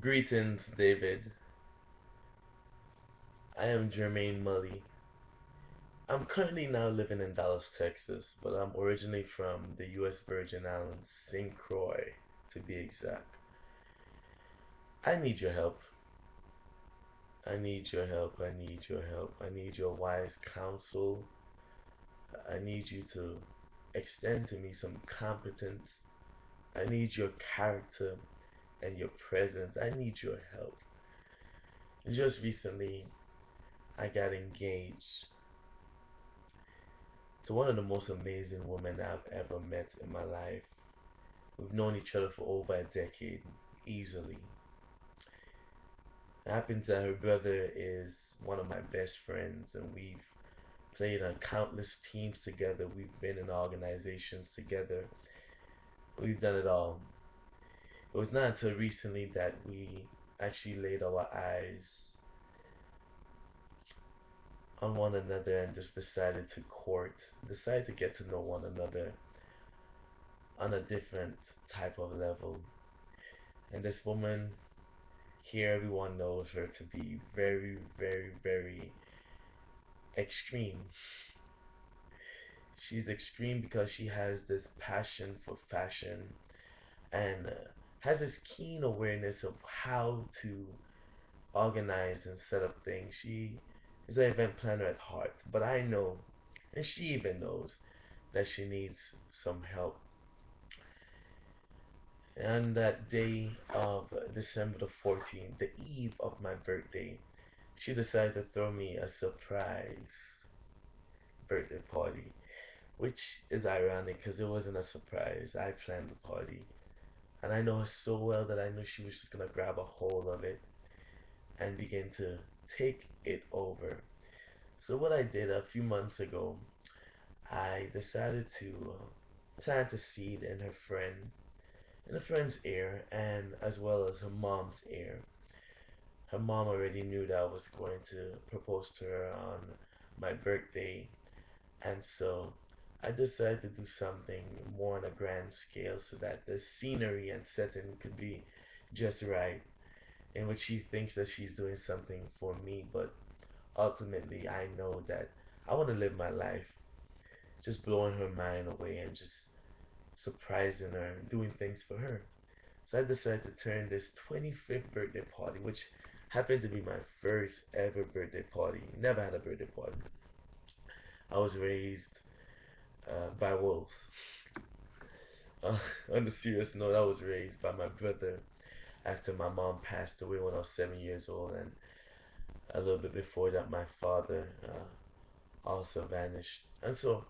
Greetings, David. I am Jermaine Mulley. I'm currently now living in Dallas, Texas, but I'm originally from the U.S. Virgin Islands, St. Croix, to be exact. I need your help. I need your help. I need your help. I need your wise counsel. I need you to extend to me some competence. I need your character and your presence. I need your help. Just recently, I got engaged to one of the most amazing women I've ever met in my life. We've known each other for over a decade, easily. It happens that her brother is one of my best friends, and we've played on countless teams together. We've been in organizations together. We've done it all. It was not until recently that we actually laid our eyes on one another and just decided to court, decided to get to know one another on a different type of level. And this woman here, everyone knows her to be very, very, very extreme. She's extreme because she has this passion for fashion and has this keen awareness of how to organize and set up things. She is an event planner at heart, but I know, and she even knows, that she needs some help. And that day of December the 14th, the eve of my birthday, she decided to throw me a surprise birthday party, which is ironic because it wasn't a surprise. I planned the party, and I know her so well that I knew she was just gonna grab a hold of it and begin to take it over. So what I did a few months ago, I decided to plant a seed in a friend's ear, and as well as her mom's ear. Her mom already knew that I was going to propose to her on my birthday, and so I decided to do something more on a grand scale so that the scenery and setting could be just right, in which she thinks that she's doing something for me, but ultimately I know that I want to live my life just blowing her mind away and just surprising her, doing things for her. So I decided to turn this 25th birthday party, which happened to be my first ever birthday party. Never had a birthday party. I was raised by wolves. Uh, on a serious note, I was raised by my brother after my mom passed away when I was 7 years old, and a little bit before that, my father also vanished. And so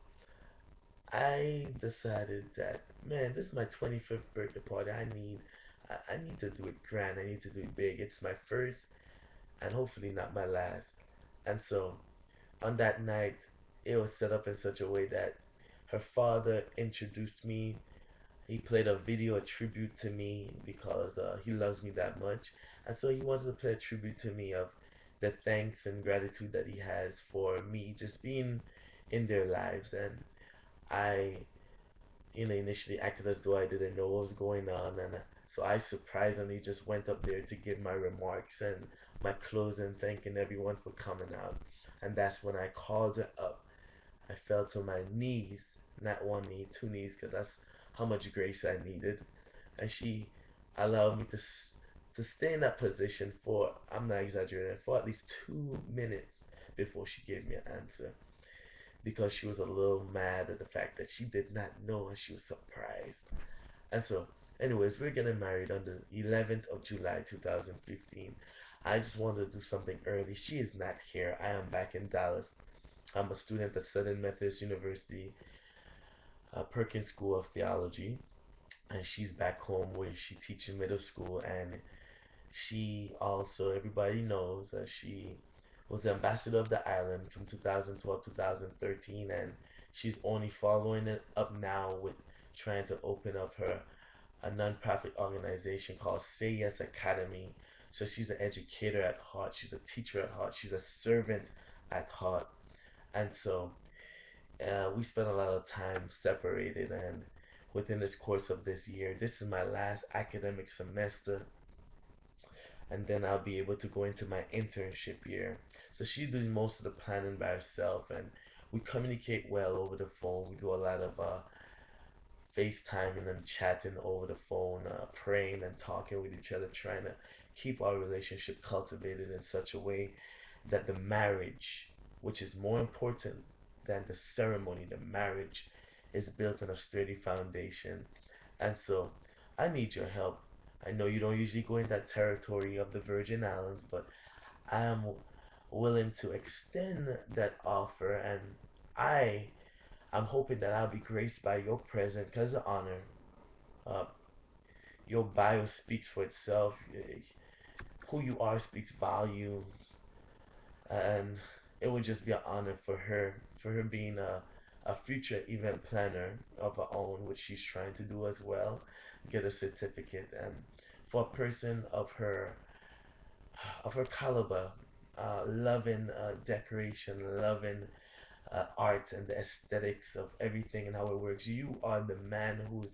I decided that, man, this is my 25th birthday party. I need to do it grand. I need to do it big. It's my first, and hopefully not my last. And so on that night, it was set up in such a way that her father introduced me. He played a video, a tribute to me because he loves me that much. And so he wanted to play a tribute to me of the thanks and gratitude that he has for me just being in their lives. And I, initially acted as though I didn't know what was going on. And so I surprisingly just went up there to give my remarks and my closing, thanking everyone for coming out. And that's when I called her up. I fell to my knees, not one knee, two knees, because that's how much grace I needed. And she allowed me to stay in that position for, I'm not exaggerating, for at least 2 minutes before she gave me an answer. Because she was a little mad at the fact that she did not know and she was surprised. And so, anyways, we're getting married on the 11th of July 2015. I just wanted to do something early. She is not here. I am back in Dallas. I'm a student at Southern Methodist University, Perkins School of Theology, and she's back home where she teaches middle school. And she also, everybody knows that she was the ambassador of the island from 2012 to 2013, and she's only following it up now with trying to open up her a nonprofit organization called Say Yes Academy. So she's an educator at heart, she's a teacher at heart, she's a servant at heart. And so we spent a lot of time separated, and within this course of this year, this is my last academic semester. and then I'll be able to go into my internship year. So she's doing most of the planning by herself, and we communicate well over the phone. We do a lot of FaceTiming and chatting over the phone, praying and talking with each other, trying to keep our relationship cultivated in such a way that the marriage, which is more important than the ceremony, the marriage is built on a sturdy foundation. And so I need your help. I know you don't usually go in that territory of the Virgin Islands, but I am willing to extend that offer, and I I'm hoping that I'll be graced by your presence as an honor. Uh, your bio speaks for itself. Who you are speaks volumes, and it would just be an honor for her being a future event planner of her own, which she's trying to do as well, get a certificate, and for a person of her caliber, loving decoration, loving art and the aesthetics of everything and how it works. You are the man who's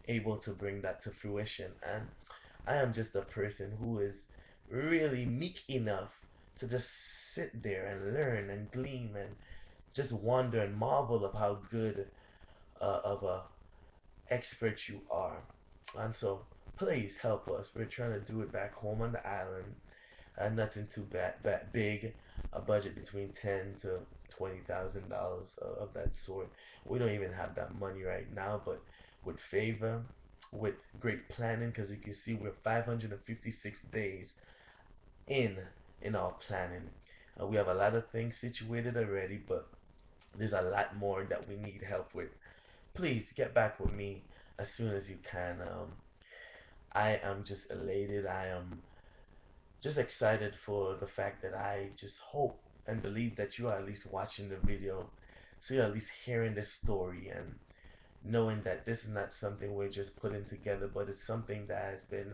able to bring that to fruition. And I am just a person who is really meek enough to just sit there and learn and gleam and just wonder and marvel of how good of a expert you are. And so please help us. We're trying to do it back home on the island, nothing too big, a budget between ten to $20,000 of that sort. We don't even have that money right now, but with favor, with great planning, because you can see we're 556 days in in our planning. We have a lot of things situated already, but there's a lot more that we need help with. Please get back with me as soon as you can. I am just elated. I am just excited for the fact that I just hope and believe that you are at least watching the video, so you're at least hearing the story and knowing that this is not something we're just putting together, but it's something that has been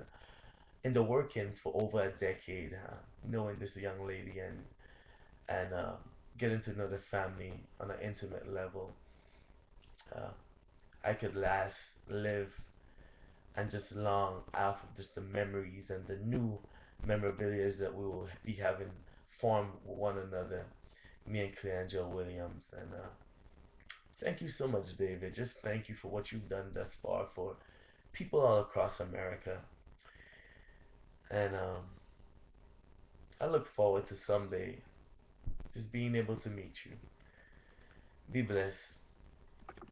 in the workings for over a decade. Knowing this young lady and getting to know the family on an intimate level, uh, I could last, live, and just long off of just the memories and the new memorabilia that we will be having formed with one another, me and Cliaunjel Williams. And thank you so much, David. Just thank you for what you've done thus far for people all across America. And I look forward to someday just being able to meet you. Be blessed.